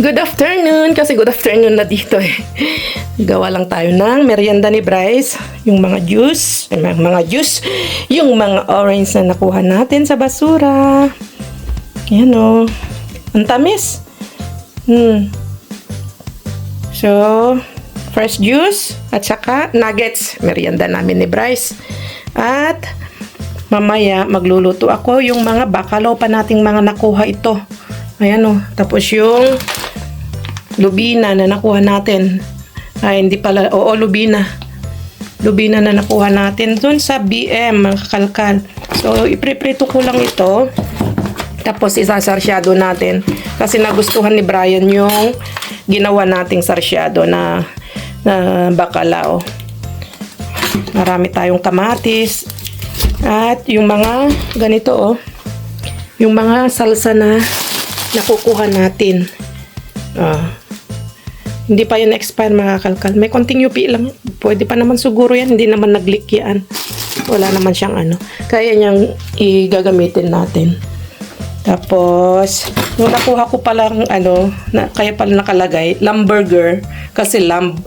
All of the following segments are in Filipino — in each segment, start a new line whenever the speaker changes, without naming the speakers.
Good afternoon, kasi good afternoon na dito eh. Gawa lang tayo ng merienda ni Bryce, yung mga juice, yung mga orange na nakuha natin sa basura. Yan o, ang tamis. So, fresh juice at saka nuggets, merienda namin ni Bryce. At mamaya magluluto ako yung mga bakalaw pa nating mga nakuha ito. Ayan o, tapos yung lubina na nakuha natin. Ay, hindi pala, oo, lubina. Lubina na nakuha natin dun sa BM, mga kakalkal. So, ipriprito ko lang ito. Tapos, isasarsyado natin. Kasi nagustuhan ni Brian yung ginawa nating sarsyado na bakalao. Marami tayong kamatis. At yung mga ganito, oh. Yung mga salsa na nakukuha natin. Hindi pa yan expire, mga kalkal. May konting UP lang. Pwede pa naman siguro yan. Hindi naman nag-leak yan. Wala naman siyang ano. Kaya niyang igagamitin natin. Tapos, yung nakuha ko palang kaya pala nakalagay, lamb burger. Kasi lamb,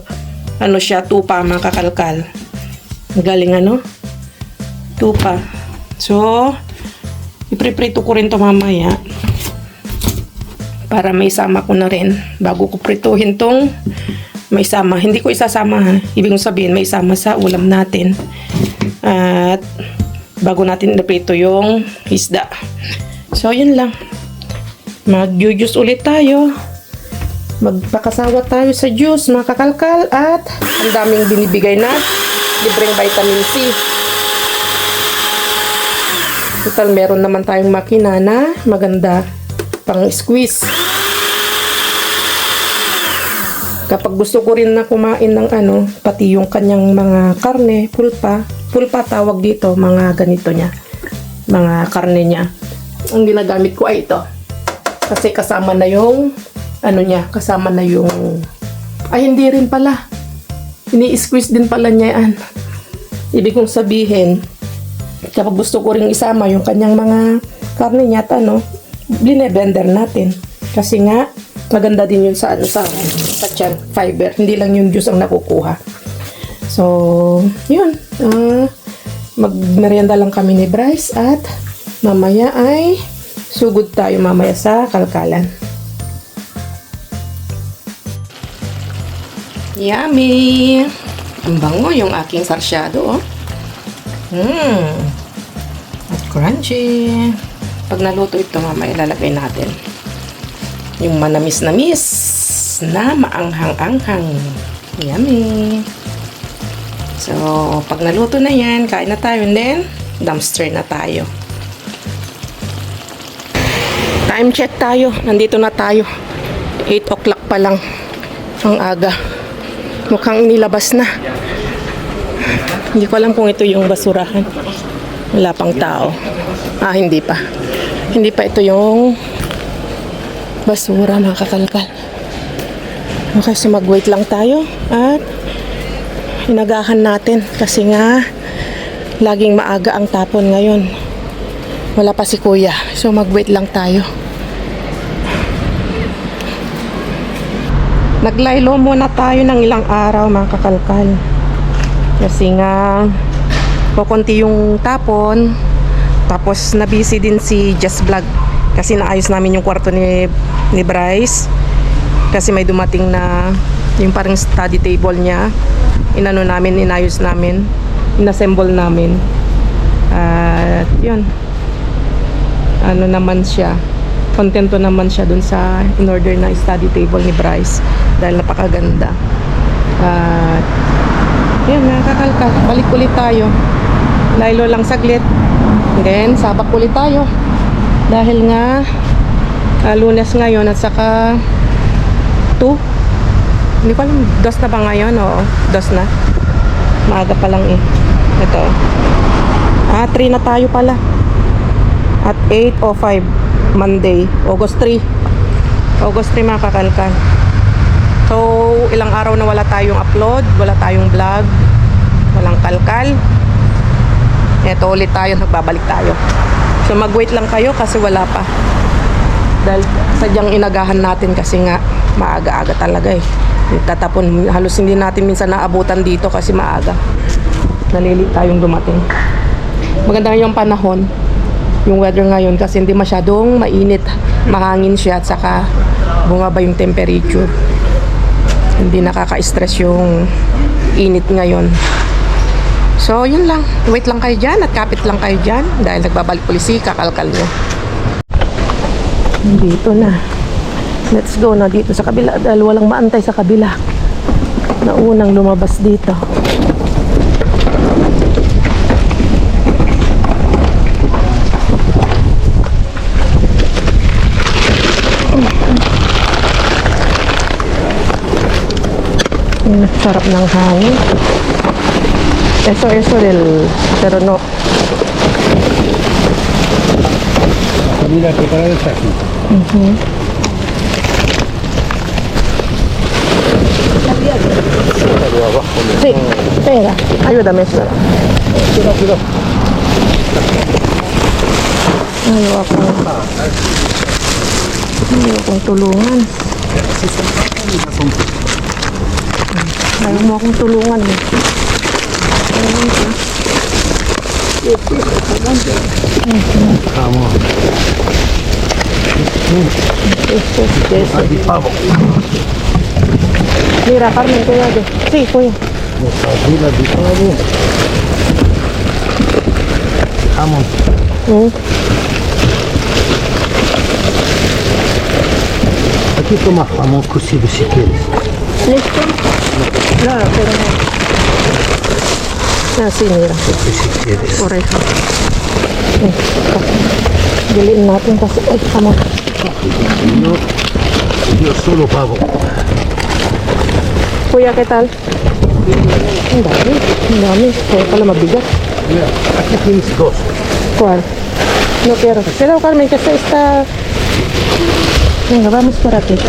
siya, tupa, mga kakalkal. Galing tupa. So, ipriprito ko rin to mamaya. Para may sama ko na rin. Bago ko prituhin tong may sama. Hindi ko isasama, ha. Ibig kong sabihin, may sama sa ulam natin. At bago natin iprito yung isda. So, yun lang. Mag-juice ulit tayo. Magpakasawa tayo sa juice, mga kakalkal. At ang daming binibigay na libreng vitamin C. Total, meron naman tayong makina na maganda pang squeeze. Kapag gusto ko rin na kumain ng pati yung kanyang mga karne, pulpa tawag dito, mga ganito niya, mga karne niya. Ang ginagamit ko ay ito. Kasi kasama na yung kasama na yung hindi rin pala. Ini-squeeze din pala niya yan. Ibig kong sabihin, kapag gusto ko rin isama yung kanyang mga karne niya at blender natin. Kasi nga, maganda din yun sa tiyan, fiber. Hindi lang yung juice ang nakukuha. So, yun. Magmerienda lang kami ni Bryce at mamaya ay sugod tayo mamaya sa kalkalan. Yummy! Ang bango yung aking sarsyado, oh. At crunchy. Pag naluto ito, mamaya ilalagay natin yung manamis-namis na maanghang-anghang. Yummy! So, pag naluto na yan, kain na tayo and then dumpster na tayo. Time check tayo. Nandito na tayo. 8 o'clock pa lang. Ang aga. Mukhang nilabas na. Hindi ko alam kung ito yung basurahan. Wala pang tao. Hindi pa. Hindi pa ito yung basura, mga kakalkal. Okay, so mag-wait lang tayo at hinagahan natin kasi nga laging maaga ang tapon ngayon. Wala pa si kuya. So mag-wait lang tayo. Naglaylo muna tayo ng ilang araw, mga kakalkal. Kasi nga kukunti yung tapon. Tapos na-busy din si Just Vlog kasi naayos namin yung kwarto ni Bryce kasi may dumating na yung parang study table niya. Inayos namin, inassemble namin. At yun, naman siya, kontento naman siya dun sa in-order na study table ni Bryce dahil napakaganda. At yun, nakakalka, balik ulit tayo. Laylo lang saglit. Then, sabak ulit tayo. Dahil nga, Lunes ngayon at saka 2. Hindi ko alam, 2 na ba ngayon? Oo, 2 na. Maaga pa lang eh. Ito. 3 na tayo pala. At 8 o 5, Monday, August 3. August 3, mga kakalkan. So, ilang araw na wala tayong upload, wala tayong vlog, walang kalkal. Ito ulit tayo, nagbabalik tayo. So mag-wait lang kayo kasi wala pa. Dahil sadyang inagahan natin kasi nga maaga-aga talaga eh. Tatapon, halos hindi natin minsan naabutan dito kasi maaga. Nalilate tayong dumating. Maganda yung panahon, yung weather ngayon kasi hindi masyadong mainit. Mahangin siya at saka bumaba yung temperature. Hindi nakaka-stress yung init ngayon. So, yun lang. Wait lang kayo dyan at kapit lang kayo dyan dahil nagbabalik polisi, kakalkal nyo. Dito na. Let's go na dito sa kabila dahil walang maantay sa kabila. Naunang lumabas dito. Sarap ng hangin. Eso pero no.
Mira, preparar el taxi.
Sí, espera, ayúdame, espera.
Cuidado.
Ayaw akong tulungan. Ayaw mo akong tulungan eh.
Vamos. Aquí pavo.
Mira, Carmen, cuidado. Sí, cuida.
Mira, de pavo. Vamos. Aquí toma jamón cocido si quieres.
¿Listo? Claro, pero no. Así, mira.
Si quieres.
Oreja. Diliin natin kasi, ay, tama.
Yo solo pavo.
Kuya, ¿qué tal? Ang dami. Kaya pala mabigat.
Mira, aquí tienes dos.
¿Cuál? No quiero. Pero, Carmen, que está... Venga, vamos por aquí. Ya.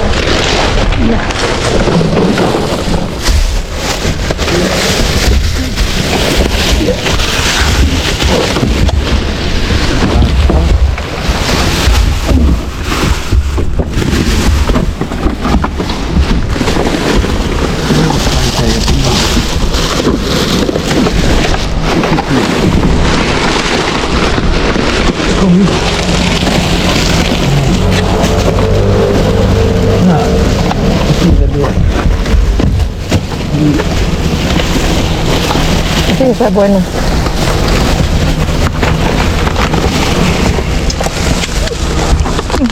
Sí, está bueno.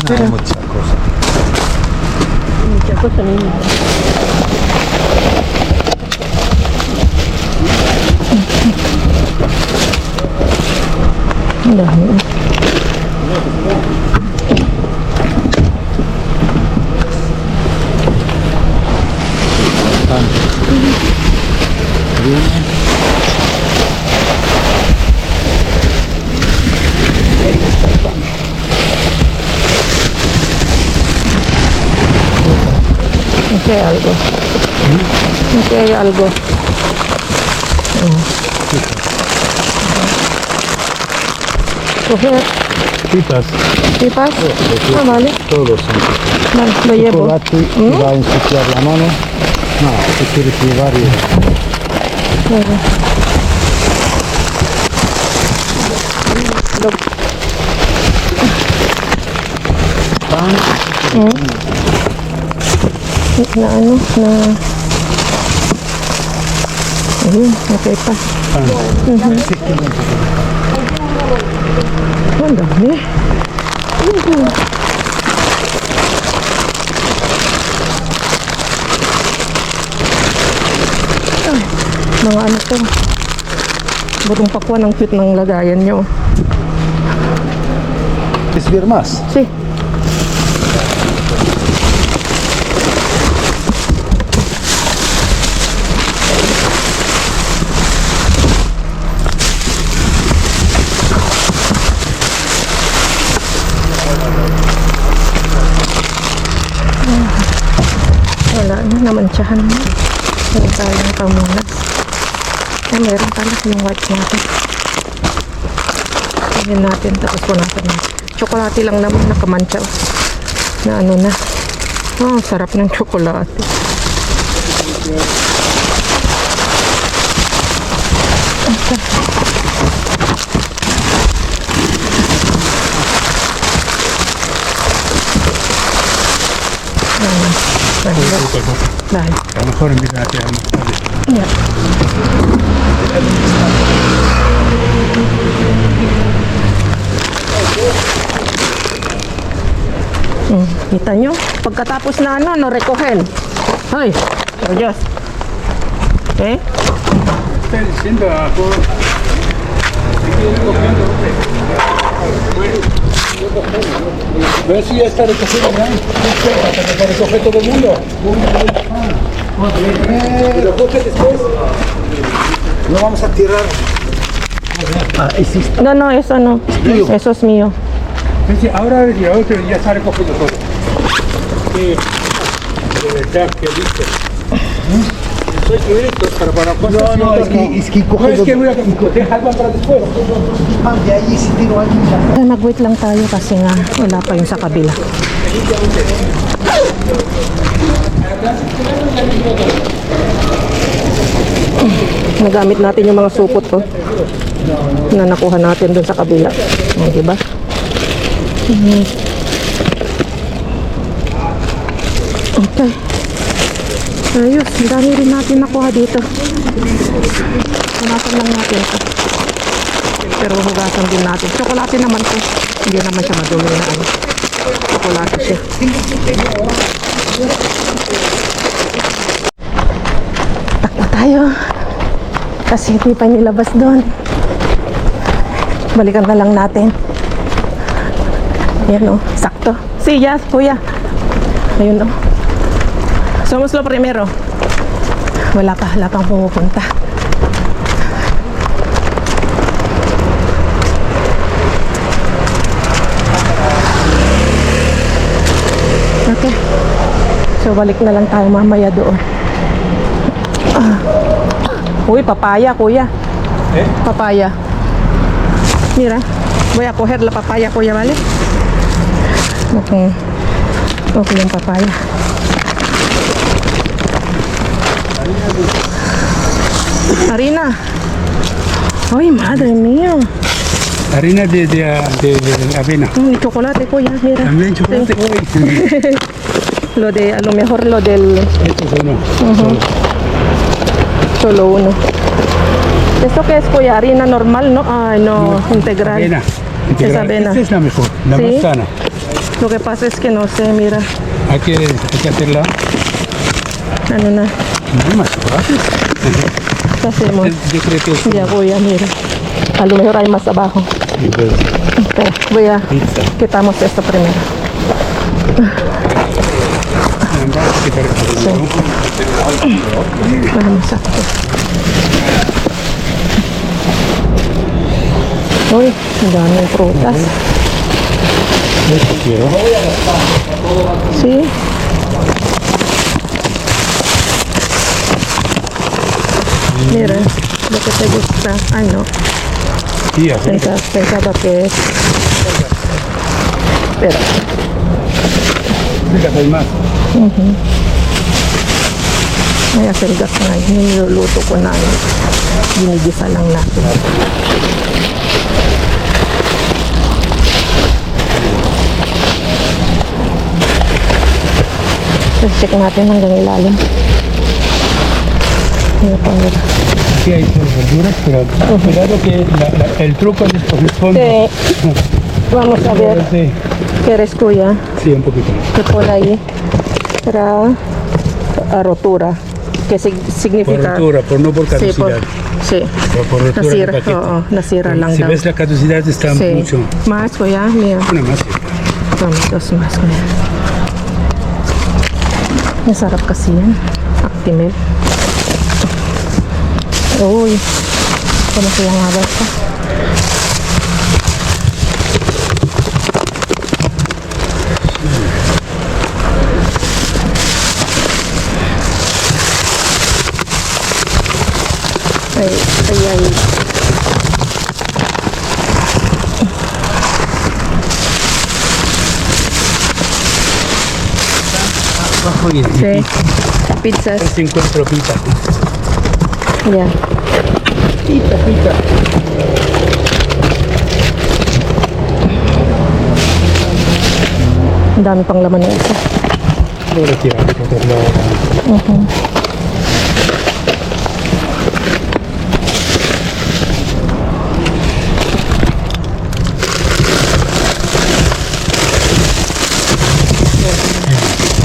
No hay mucha cosa.
Muchas cosas mismo. Dami. Aquí hay algo. Aquí hay algo. Coger
Pipas.
pipas. Ah, vale.
Todos son pipas.
Vale, lo llevo.
Chocolate, te va a ensuciar la mano. No, si quieres llevar,
Bueno.
pan.
Na ano, na... Ayun, okay pa.
Pan.
Ang dami. Ay, mga ano to. Burong pakwan ang cute ng lagayan nyo.
¿Es ver más?
Sí. Wala na, namantsahan mo. Meron tayong pamunas. Ay, meron pala yung white natin. Tingnan natin, tapos punasan natin. Tsokolate lang naman, nakamantsa. Na ano na. Oh, sarap ng tsokolate. Dahil.
A lo mejor empiezan a tirar más tarde.
Yeah. Kita nyo? Pagkatapos na ano, recogen. Hoy, oh Diyos. Eh?
Estoy diciendo a todos. A ver si ya está recogido ya. Hasta que recoge todo el mundo. Pero coge después. No vamos a tirar. Ah, existe.
No, no, eso no.
tuyo.
Eso es mío.
Ahora y otro ya está recogido todo. De verdad, que listo. Soy directo para cosas.
No, es que coge
No, es que voy a dejar algo para después.
de ahí si tiro alguien ya.
Ay, mag-wait lang tayo kasi nga wala pa yung sa kabila. Nagamit natin yung mga supot ko na nakuha natin dun sa kabila. O, diba? Okay. Ayos, ang dami rin natin nakuha dito. Punasan lang natin ito. Pero hugasan din natin. Tsokolate naman to. Hindi naman siya madumi na ano. Tsokolate siya. Takbo tayo. Kasi hindi pa nilabas doon. Balikan na lang natin. Ayan o, sakto. See ya, kuya. Ayun o. Somos lo primero. Wala pang pumupunta. Okay. So, balik na lang tayo mamaya doon. Uy, papaya, kuya.
¿Eh?
Papaya. Mira, voy a coger la papaya, kuya, ¿vale? Okay. Okay yung papaya. Harina. Ay, madre mía.
Harina de avena.
Chocolate, kuya, mira.
También chocolate.
Sí. A lo mejor lo del
Esto es uno.
solo uno. ¿Esto qué es, kuya? Harina normal, ¿no? Ay, no, integral.
Avena.
Es avena.
Esta es la mejor, la
¿Sí?
más sana.
Lo que pasa es que no sé, mira.
Hay que hacerla.
Ano na,
No hay más chocolates.
¿qué hacemos?
Yo creo que es
Ya, kuya, mira. A lo mejor hay más abajo. Okay, voy a...
pizza.
Quitamos esto primero. Vamos a... Uy, ang daming prutas.
Quiero.
Sí. Mira, lo que te gusta. Ay, no.
Sí, acerca.
Pensaba que es... Pero,
Acércate, hay más.
may aselgas na. Niluluto ko na. Ginigisa lang natin. Check natin hanggang ilalim. Mira pa, mira.
Sí, hay verduras, pero cuidado que el truco es escoger fondo.
Sí. Vamos a ver.
Sí,
¿Qué eres, kuya?
sí, un poquito.
¿Qué pone ahí? Para rotura. ¿Qué
Por
significa?
rotura, no por
Sí,
caducidad.
sí.
Pero por rotura
Nasira,
del paquete.
oo, nasira lang
Si
daw.
ves la caducidad está
Sí.
mucho.
Más, kuya, mira.
Una más.
Tama, dos más, kuya. Masarap kasi yan. Actimel. Uy. Ano kaya nga ba ito? Ay, ay, ay.
abajo y
Sí. Pizzas.
se encuentro pita.
Yeah.
Pita, pita.
Ang dami pang laman ng isa.
Lo voy a tirar por otro lado.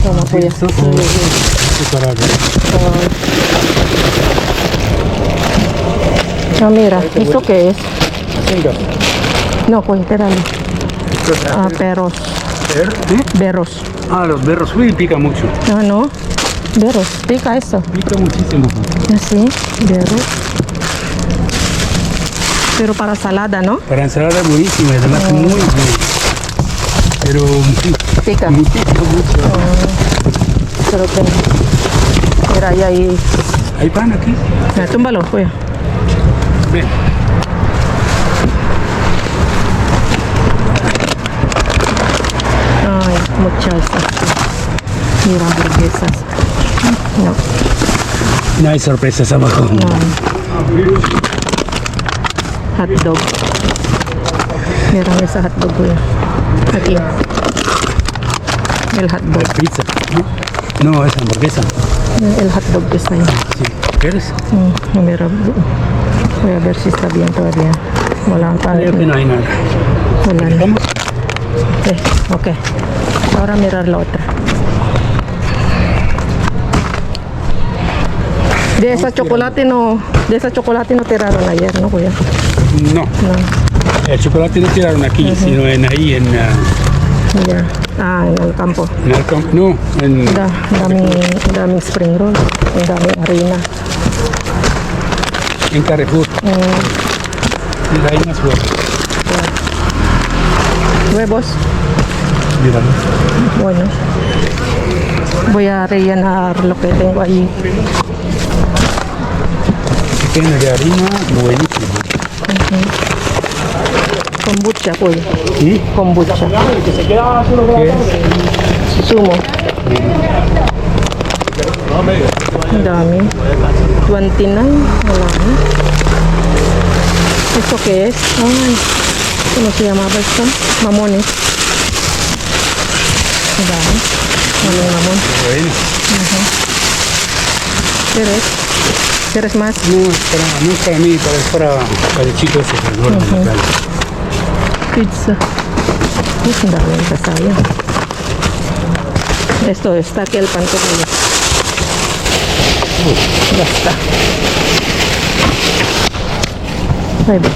Tama kuya.
Esto para ver.
Mira, ¿esto qué es?
Venga.
No, kuya, tíralo.
Esto es
Perros.
¿eh?
Berros.
Ah, los berros. Uy, pica mucho.
Ah, no. Berros. Pica esto.
Pica muchísimo.
Así, berros. Pero para salada, ¿no?
Para ensalada buenísima, además muy bien. Pero sí,
Pica.
muchísimo, mucho.
Pero que... Mira, ahí hay...
¿Hay pan aquí?
Mira, túmbalo, kuya.
Ven.
Ay, muchas. Mira, hamburguesas. No,
No hay sorpresas abajo.
no. Hot dog. Meron sa hot dog kuya. Aquí. El hot dog.
Pizza. No, es hamburguesa.
El hot dog está ahí.
Sí. ¿Quieres?
Mira, voy a ver si está bien todavía. Wala pa.
Creo que no hay nada.
Wala na.
¿Vamos?
Ok. Ahora mirar la otra. De esa chocolate no tiraron ayer, ¿no, kuya?
No.
No.
El chocolate no tiraron aquí, sino en ahí, en
Ya. Ah, en el campo.
el campo. No, en...
Daming spring roll. Ang daming harina.
En Carrefour. Y hay más huevos.
Huevos.
Mira.
Bueno. Voy a rellenar lo que tengo ahí.
Pequeño de harina, buenísimo.
Kombucha, kuya.
¿Sí?
Kombucha.
¿Qué es?
Sumo. Ang dami. 29. Wala na. ¿Esto qué es? Ay, ¿cómo se llamaba esto? Mamones. Ang dami. Mamon.
Bueno.
¿Quieres? ¿Quieres más?
No es para mí, es para el chico ese que es gordo en la calle.
Pizza. Ang dami yung kasaya. Esto, está aquí el pan ko. Ya está. Ahí va.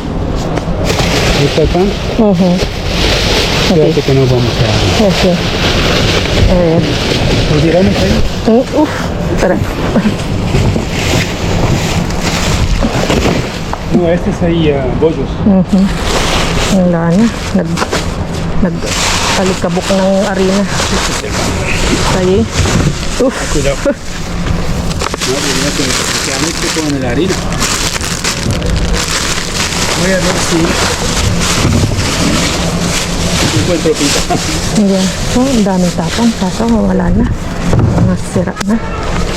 ¿Ahí está el pan? Fíjate que no vamos a...
Ok. A ver.
¿Lo tiramos ahí?
Uf, espera.
No, este es ahí bollos.
Wala na. Nagpalikabok ng arena. Ahí. Uf.
Cuidado. No, mira que queda mucho con la harina. Voy a ver si encuentro pita.
Yan. Oh, ang daming tapon. Kaso wala na. Nasira na.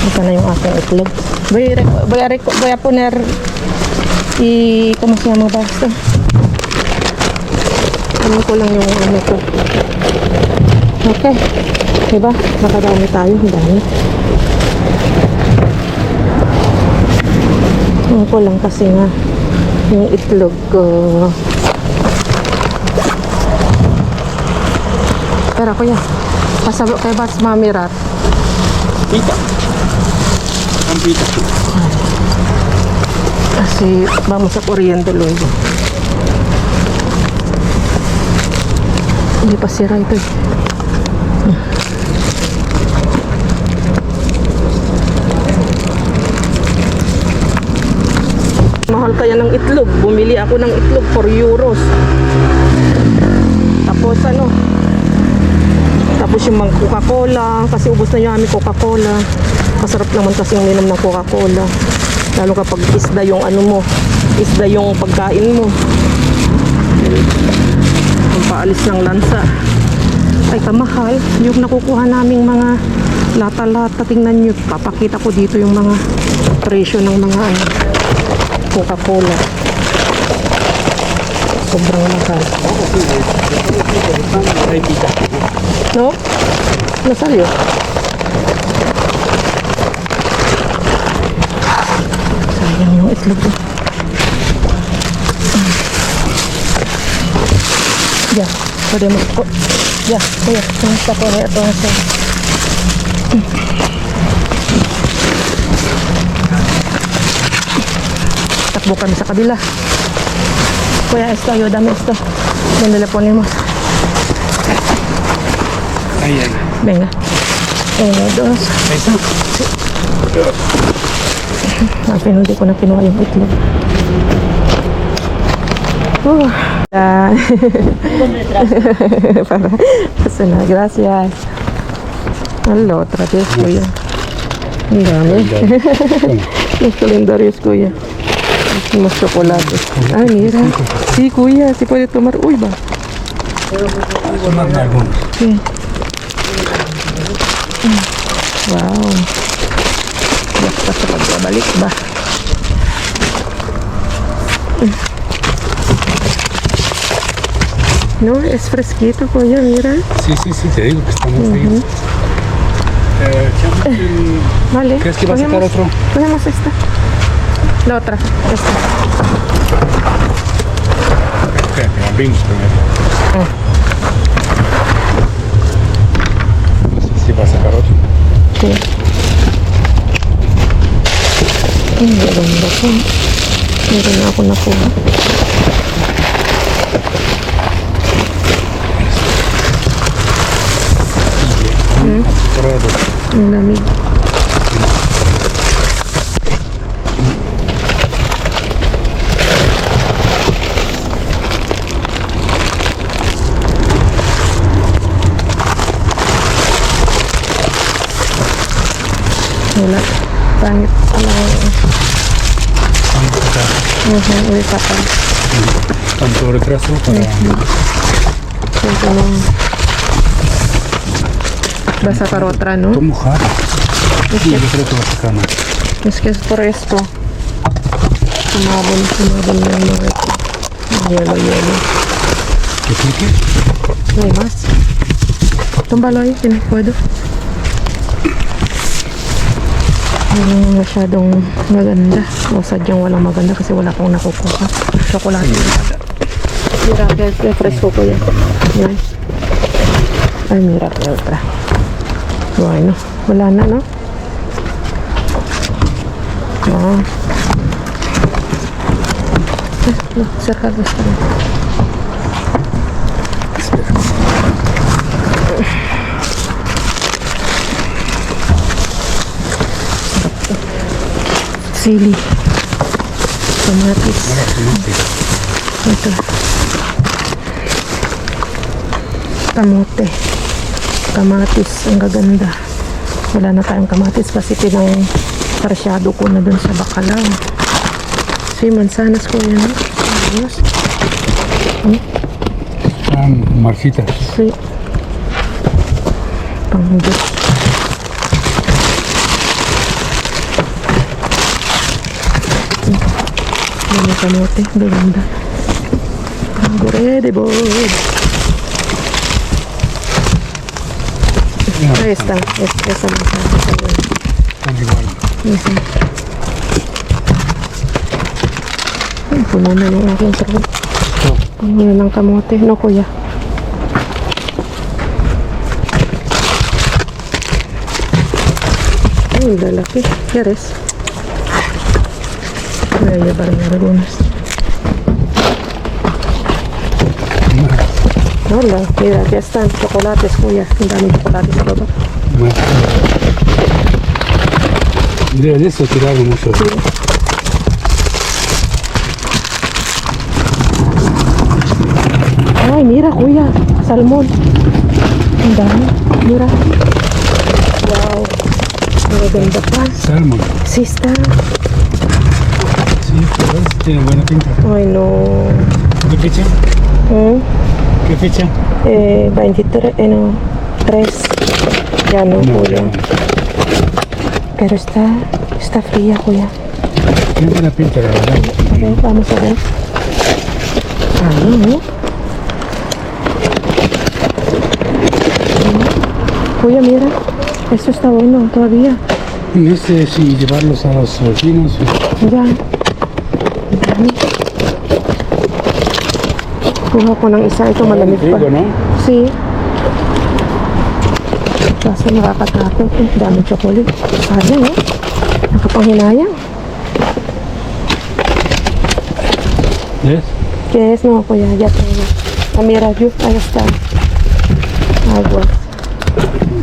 Ito na yung aking itlog. Voy a poner ¿cómo se llama ba esto? Ano ko lang yung ano ko. Okay. Diba? Nakadami tayo. Ang dami. Ano ko lang kasi nga yung itlog ko. Pero kuya, pasabot kay Bats mamirar.
Pita. Ang pita.
Kasi vamos a corriendo luego. Hindi pa sira ito eh. Mahal kaya ng itlog. Bumili ako ng itlog 4 euros. Tapos ano? Tapos yung mga Coca-Cola. Kasi ubos na yung aming Coca-Cola. Masarap naman kasi yung minom ng Coca-Cola. Lalo kapag isda yung ano mo, isda yung pagkain mo. Ang paalis ng lansa. Ay kamahal, yung nakukuha naming mga Lata-lata, tingnan nyo. Papakita ko dito yung mga presyo ng mga ano, Coca-Cola. Sobrang mahal. No? Nasaan yun? Sayang yung itlog ko. Ya, podemos... Ya, kuya, kumusta po na ito? Takbo kami sa kabila. Kuya, esto, ayúdame esto. ¿Dónde le ponemos?
Ahí, ahí.
Venga. 1, 2.
Ahí está.
Ang hindi ko na kinuha yung itlog. Para kasi na, gracias. Hello, otra vez, kuya. Ang dami. Los calendarios, kuya. Unos chocolates. Ay, mira. Sí, kuya, sí puede tomar. Uy, ba.
Tomarme algunos.
Sí. Wow. Basta sa pagbabalik ba? No, es fresquito, kuya, mira.
Sí, sí, sí, te digo que estamos ahí. Echamos el-
Vale.
¿Crees que va a sacar otro?
Cogemos esta. La otra. Esta.
Espérate, abrimos primero. No sé si va a sacar otro.
Sí. Maganda po. Meron na ako nakuha.
Azucarado.
Ang lamig. Wala. Pangit. Uy, papa.
Tanto retraso para...
Ito mo. Basa karotra, no?
Todo mojado. Sí, yo creo que va a sacar más.
Es que es por esto. Sumabon na yung mga ito. Yelo.
¿Qué pique?
No hay más. Tumbalo ahí, si no puedo. Hindi masyadong maganda. O sadyang walang maganda kasi wala akong nakukuha. Chocolate. Mira, que fresco ko yan. Yan. Ay, mira, que otra. Bueno, wala na, no? Ah. Cerca de esto. Sili. Tomatis. Ito. Kamote. Kamatis. Ang gaganda. Wala na tayong kamatis kasi parsyado ko na dun sa bakalang. Si mansanas ko yan. Ayos.
Marcitas.
Si. Pangdus. Yan yung kamote. Gaganda. Ready, boy. Ahí está. Esa manzana.
Están igual.
Puno na yung aking sarap. Yan ang kamote. No, kuya? Ay, lalaki. ¿Quieres? Voy a llevarme algunas. Hola, mira, ya están chocolates, kuya. Ang daming chocolates sa baba.
Más. De eso tiraron mucho.
Sí. Ay, mira, kuya. Salmón. Ang dami. Mira. Wow. Magaganda pa.
Salmon.
Sí está.
Sí, pero tiene buena pinta.
Ay, no.
¿Qué fecha?
¿Mm?
¿Qué fecha?
23, no. 3. Yan o,
No,
kuya. Pero está fría, kuya.
tiene buena pinta, la verdad.
A ver, vamos a ver. Ayun, Kuya, mira. Esto está bueno todavía.
Y si llevarlos a los vecinos.
Ya. Dami. Kuha ko ng isa. Ito malamig pa.
Rico, ¿no?
Si. Kaso nakakatakot eh. Daming chocolate. Sayang eh. Nakapanghinayang.
¿Ves?
¿Qué es? No, kuya. Ya tengo. Ah, mira, yo. Ahí está. Agua.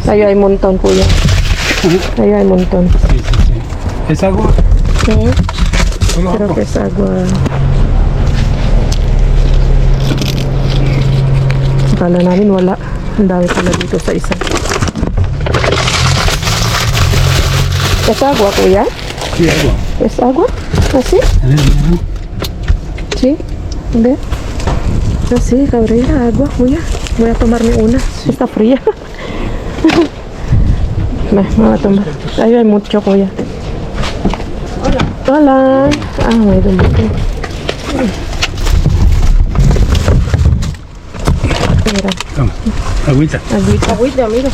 Tayo hay montón, kuya. Tayo hay montón.
Sí, sí, sí. ¿Es agua?
Sí.
Solo
Creo
agua.
que es agua. Akala namin wala. Ang dami pala dito sa isa. Es agua, kuya?
Sí, agua.
Es agua? ¿Así?
A ver, mira.
Sí. ¿Ve? Así, cabrera, agua, kuya. Voy a tomarme una. Está fría. Me voy a tomar. Ahí hay mucho, kuya. Hola. Hola. Ah, may dumating. Mira,
Toma, agüita.
agüita. Agüita, mira.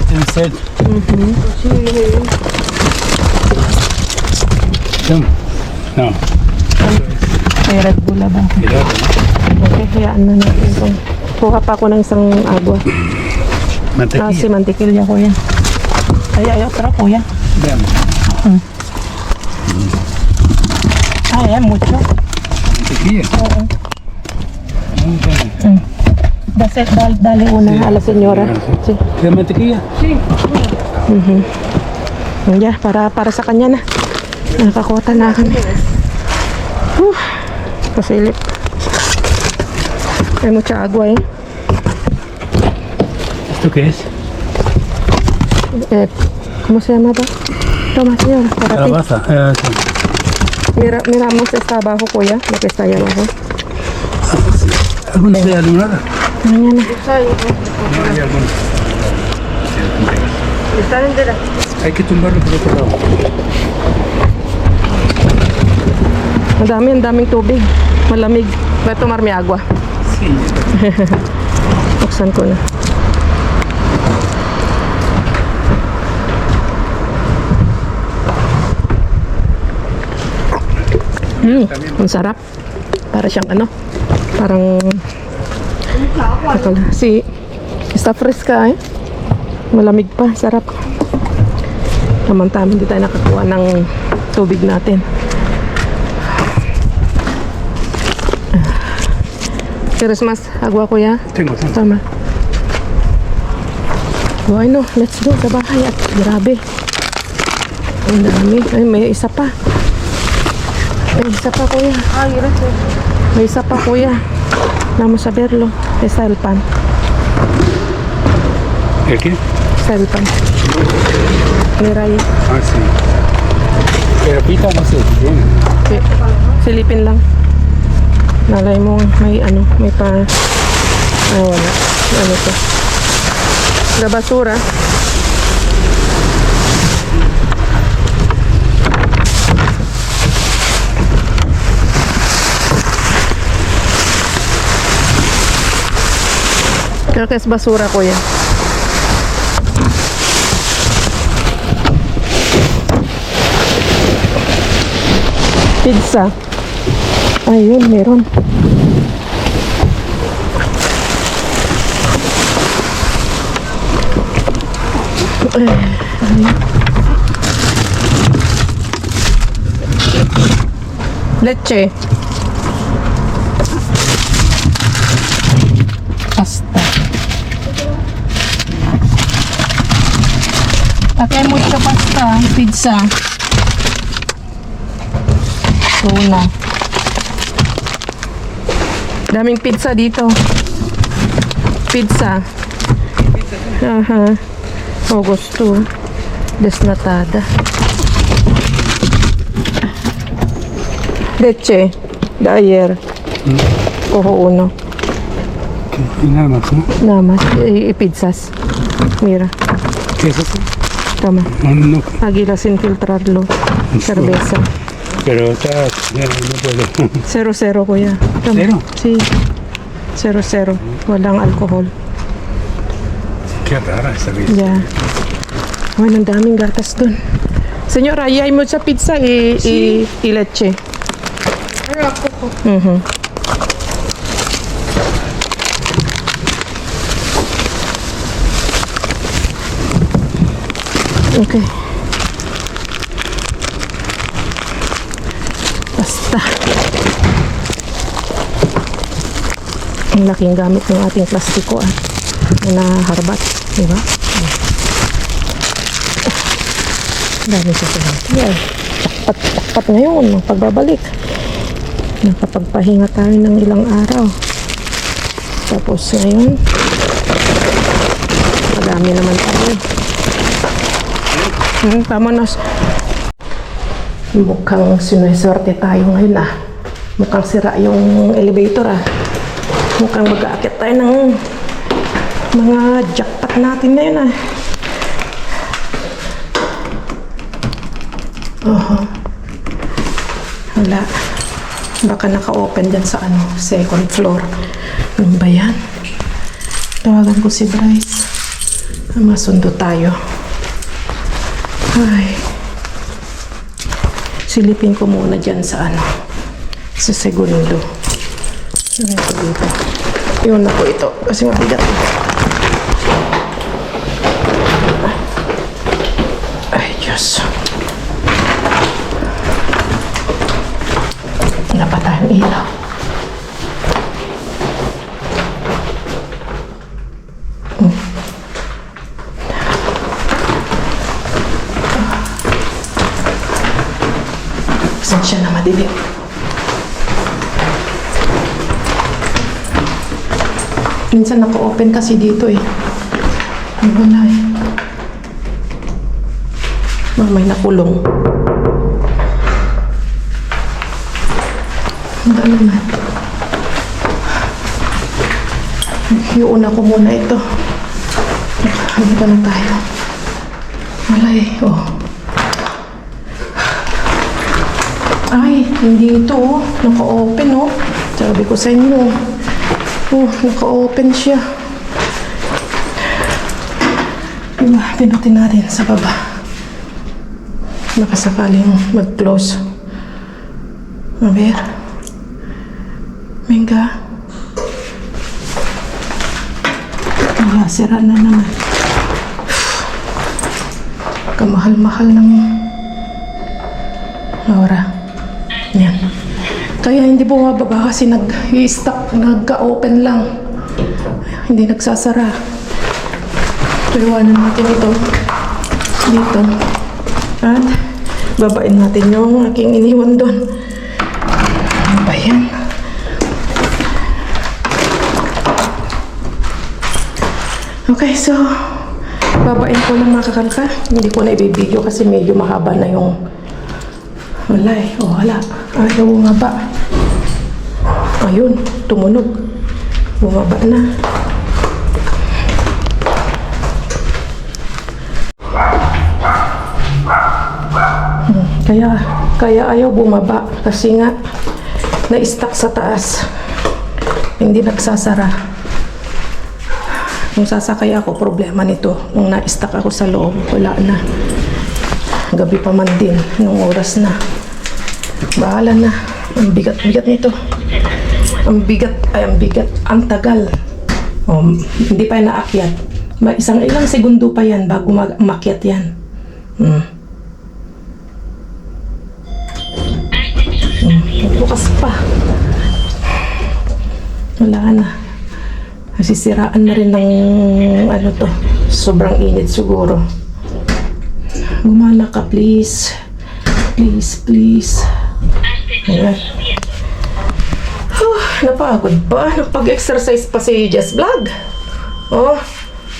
Tienen sed. Toma. No,
May Red Bull ba?
cuidado, ¿no?
Okay, hayaan na natin itong. Kuha pa ako ng isang agua. Ah, si
Mantequilla.
mantikilya, kuya. Ay, otra, kuya.
Veamos.
Ay, hay mucho.
Mantequilla.
Oo.
Muy bien.
Dale una a la señora. Sí.
¿Quieres mantequilla?
Ya, para sa kanya na. Nakakota na kami. Pasilip. Hay mucha agua eh.
¿Esto qué es?
¿Cómo se llama ba? Toma, señora, para ti.
Calabaza. Sí.
Miramos está abajo, kuya, lo que está ahí abajo.
¿Alguna idea de nada?
Mañana.
No hay alguna.
Está entera.
Hay que tumbarlo por otro lado.
Ang daming tubig. Malamig. Voy a tomar mi agua.
Sí.
Buksan ko na. Ang sarap. Para siyang ano, parang si está fresca eh. Malamig pa, sarap. Tama-tama, hindi tayo nakakuha ng tubig natin. ¿Quieres más agua, kuya?
Tengo.
Tama. Bueno, let's go sa bahay. At grabe. Ang dami. Ay, may isa pa. May isa pa, kuya. May isa pa, kuya. Vamos a verlo. Está el pan.
¿El qué?
Está el pan. Mira ahí.
Ah, sí. Pero pita no sé, tiene.
Sí. Silipin lang. Nalay mo may ano, may pa... Ah, wala. Ano to? La basura. Creo que es basura, kuya. Pizza. Ayun, meron. Leche. Pasta. Aquí hay mucha pasta, pizza. Tuna. Daming pizza dito. Pizza. Aha. Oh, gusto. Desnatada. Leche. De ayer. Cojo uno.
Y nada más, ¿no?
Nada más. Y pizzas. Mira,
¿Qué es eso?
toma.
No,
Águila sin filtrarlo. Cerveza.
pero está, no puedo.
0-0 kuya. Tama.
Zero?
Si. 0-0. Walang alcohol.
Qué rara esa vida.
Yeah. Oh, ang daming gatas dun. Senyora, iyay mo sa pizza i leche. Mhm. Okay. Basta. Ang laking gamit ng ating plastiko na naharbat. Diba? Dami sa sunod. Yeah. Takpat ngayon. Ang pagbabalik. Nakapagpahinga tayo ng ilang araw. Tapos ngayon, madami naman tayo. Tama na. Mukhang sinusorte tayo ngayon Mukhang sira yung elevator Mukhang mag-aakit tayo ng mga jackpot natin ngayon Wala. Baka naka-open dyan sa second floor. Ano ba yan? Tawagan ko si Bryce. Masundo tayo. Ay. Silipin ko muna dyan sa sa segundo. Ano ito dito? Iwan na ko ito. Kasi mabigat. Ay, Diyos. Napatay ang ilaw. Pasensya na madilim. Minsan naka-open kasi dito wala may nakulong. Ano na? Iuna ko muna ito. Ano ba na tayo? Wala Ay, hindi ito naka-open Sabi ko sa inyo. Naka-open siya. Diba, pinutin natin sa baba. Nakasakaling mag-close. A ver. Venga. Wala, sira na naman. Kamahal-mahal ng Laura. Yan. Kaya hindi bumababa kasi nag-i-stock, nagka-open lang. Hindi nagsasara. Iwanan natin ito dito. At babain natin yung aking iniwan doon. Ano ba yan? Okay, so babain ko lang mga kakalka. Hindi ko na i-video kasi medyo mahaba na yung wala wala. Ayaw bumaba. Ayun, tumunog. Bumaba na. Kaya ayaw bumaba kasi nga na-stuck sa taas. Hindi nagsasara. Nung sasakay ako, problema nito. Nung na-stuck ako sa loob, wala na. Gabi pa man din, nung oras na. Bahala na. Ang bigat nito. Ang bigat. Ang tagal. Hindi pa yan naakyat. Ilang segundo pa yan bago makyat yan. Bukas pa. Wala na. Nasisiraan na rin ng sobrang init siguro. Gumana ka, please. Please. Ayan. Napagod pa. Napag-exercise pa si Jess Vlog.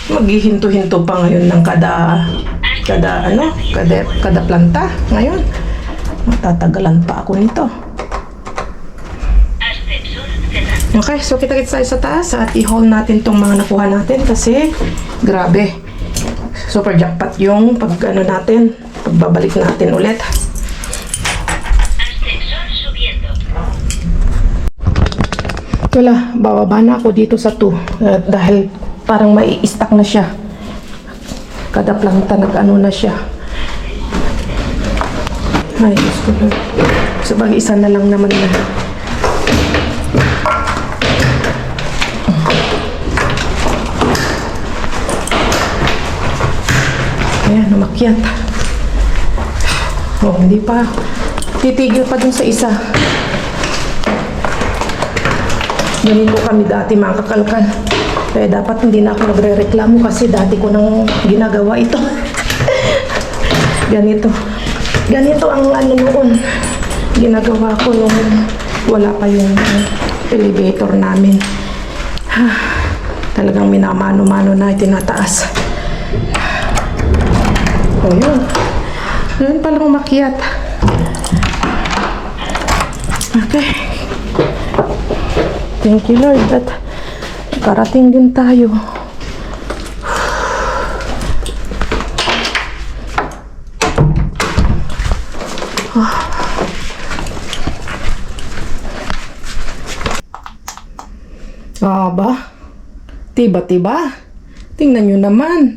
Maghihinto-hinto pa ngayon ng kada planta. Ngayon, matatagalan pa ako nito. Okay, so kita-kits tayo sa taas at i-haul natin tong mga nakuha natin kasi grabe. super jackpot yung pag ano natin, pagbabalik natin ulit.
Ascensor subiendo.
Wala, bababa na ako dito sa 2 dahil parang mai-stack na siya. Kada planta nag-ano na siya. Ay, Diyos ko na. Sabagay, isa na lang naman na. Ayan, umakyat. Oh, hindi pa. Titigil pa dun sa isa. Ganito kami dati mga kakalkal. Kaya dapat hindi na ako nagre-reklamo kasi dati ko nang ginagawa ito. Ganito. Ganito ang ano noon. Ginagawa ko nung wala pa yung elevator namin. Talagang minamano-mano na itinataas. O yun. Yun palang umakyat. Okay. Thank you, Lord, at karating din tayo. Ba? Tiba-tiba. Tingnan nyo naman.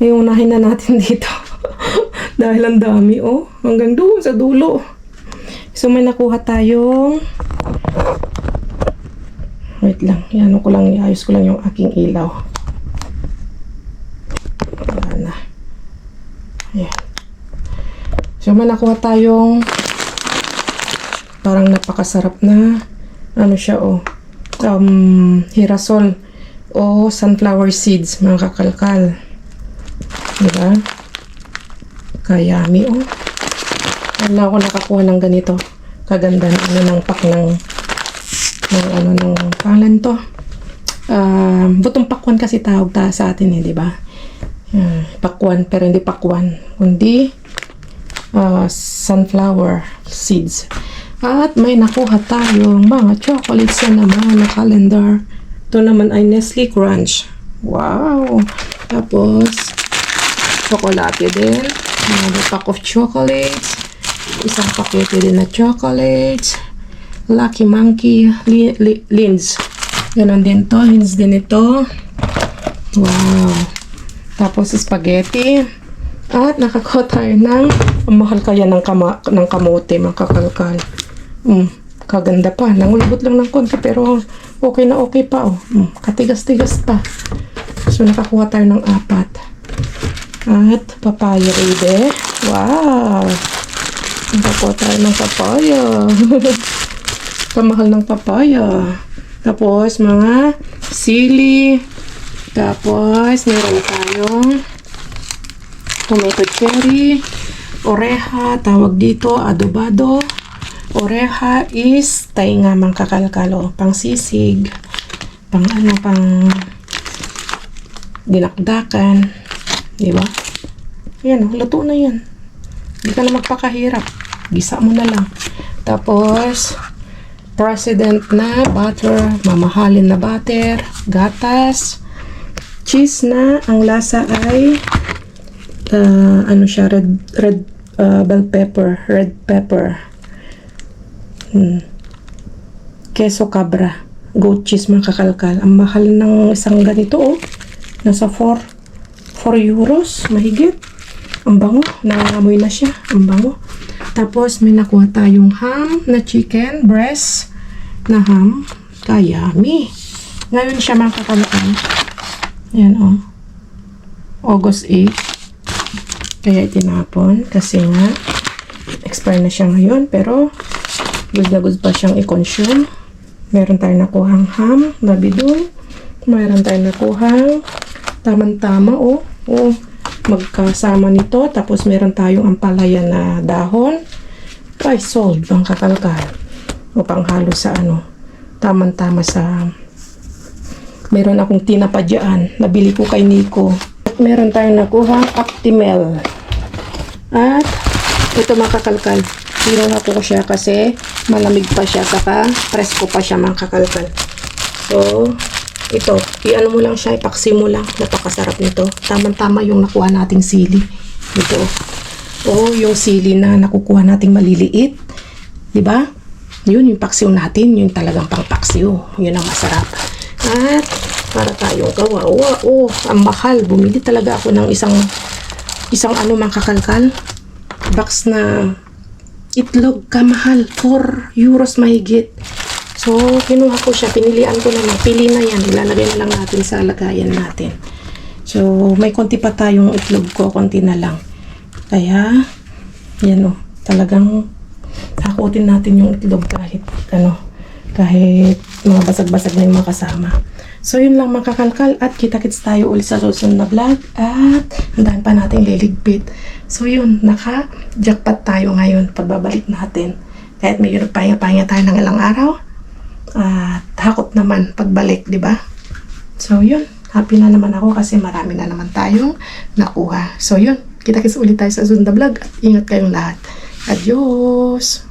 Iunahin na natin dito. Dahil ang dami, oh. Hanggang doon sa dulo. So, may nakuha tayong... Wait lang. Yan ko lang. Iayos ko lang yung aking ilaw. Wala na. Ayan. So, may nakuha tayong parang napakasarap na ano siya, oh. Hirasol o sunflower seeds, mga kakalkal. Diba? Kayami, oh. Wala ako nakakuha ng ganito. Kaganda na ano ng pack ng pangalan to. Butong pakwan kasi tawag sa atin eh, di ba? Pakwan, pero hindi pakwan. Kundi sunflower seeds. At may nakuha tayong mga chocolates na naman na calendar. Ito naman ay Nestle Crunch. Wow! Tapos, chocolate din. Another pack of chocolates. Isang pakete din na chocolates. Lucky Monkey Linds. Ganon din to. Linds din ito. Wow! Tapos, spaghetti. At nakakuha tayo ng ang mahal kaya ng kamote, mga kakalkal. Kaganda pa. Nangulbot lang ng konti pero okay na okay pa, oh. Katigas-tigas pa. So, nakakuha tayo ng 4. At papaya baby. Wow! Nakakuha tayo ng papaya. Kamahal ng papaya. Tapos, mga sili. Tapos, meron tayong tomato cherry. Oreha, tawag dito, adobado. Oreha is tainga, mga kakalkalo. Pang sisig. Pang dinakdakan. Diba? Yan, luto na yan. Hindi ka na magpakahirap. Gisa mo na lang. Tapos, President na butter, mamahalin na butter, gatas, cheese na, ang lasa ay ano siya, red bell pepper, red pepper. Queso cabra, goat cheese, mga kakalkal. Ang mahal ng isang ganito, oh. Nasa 4 euros, mahigit. Ang bango, nangangamoy na siya. Ang bango. Tapos, may nakuha tayong ham na chicken, breast na ham. Kayami. Ngayon siya, mga kakalkal. Ayan, oh. August 8. Kaya itinapon. Kasi nga, expire na siya ngayon. Pero, good na good pa siyang i-consume. Meron tayong nakuhang ham na bidon. Meron tayong nakuhang tamang-tama, oh. Oh. Magkasama nito. Tapos meron tayong ampalaya na dahon. Ay, sold ang kakalkal. O panghalo sa ano. Tamang-tama sa... Meron akong tinapa dyan. Nabili ko kay Nico. At meron tayong nakuhang Actimel. At ito, mga kakalkal. Kinuha ko siya kasi malamig pa siya. Saka presko pa siya, mga kakalkal. So, ito, i-ano mo lang siya, ipaksi mo lang. Napakasarap nito. Tamang-tama yung nakuha nating sili. Ito. Oh, yung sili na nakukuha nating maliliit. 'Di ba? Yun, yung paksiw natin. Yun talagang pangpaksiw. Yun ang masarap. At, para tayong kawawa. Oh, ang mahal. Bumili talaga ako ng isang ano mang kakalkal. Box na itlog kamahal. 4 euros mahigit. So, kinuha ko siya. Pinilian ko na. Pili na yan. Ilalagay na lang natin sa lagayan natin. So, may konti pa tayong itlog ko. Konti na lang. Kaya, yan o. Talagang hakutin natin yung itlog kahit mga basag-basag na yung mga kasama. So, yun lang mga kakalkal. At kita-kits tayo ulit sa susunod na vlog. At andahan pa natin liligpit. So, yun. Naka-jackpot tayo ngayon. Pagbabalik natin. Kahit medyo nagpahinga-pahinga tayo ng ilang araw. At hakot naman pagbalik, di ba? So, yun. Happy na naman ako kasi marami na naman tayong nakuha. So, yun. Kita-kits ulit tayo sa susunod na vlog. At ingat kayong lahat. Adios!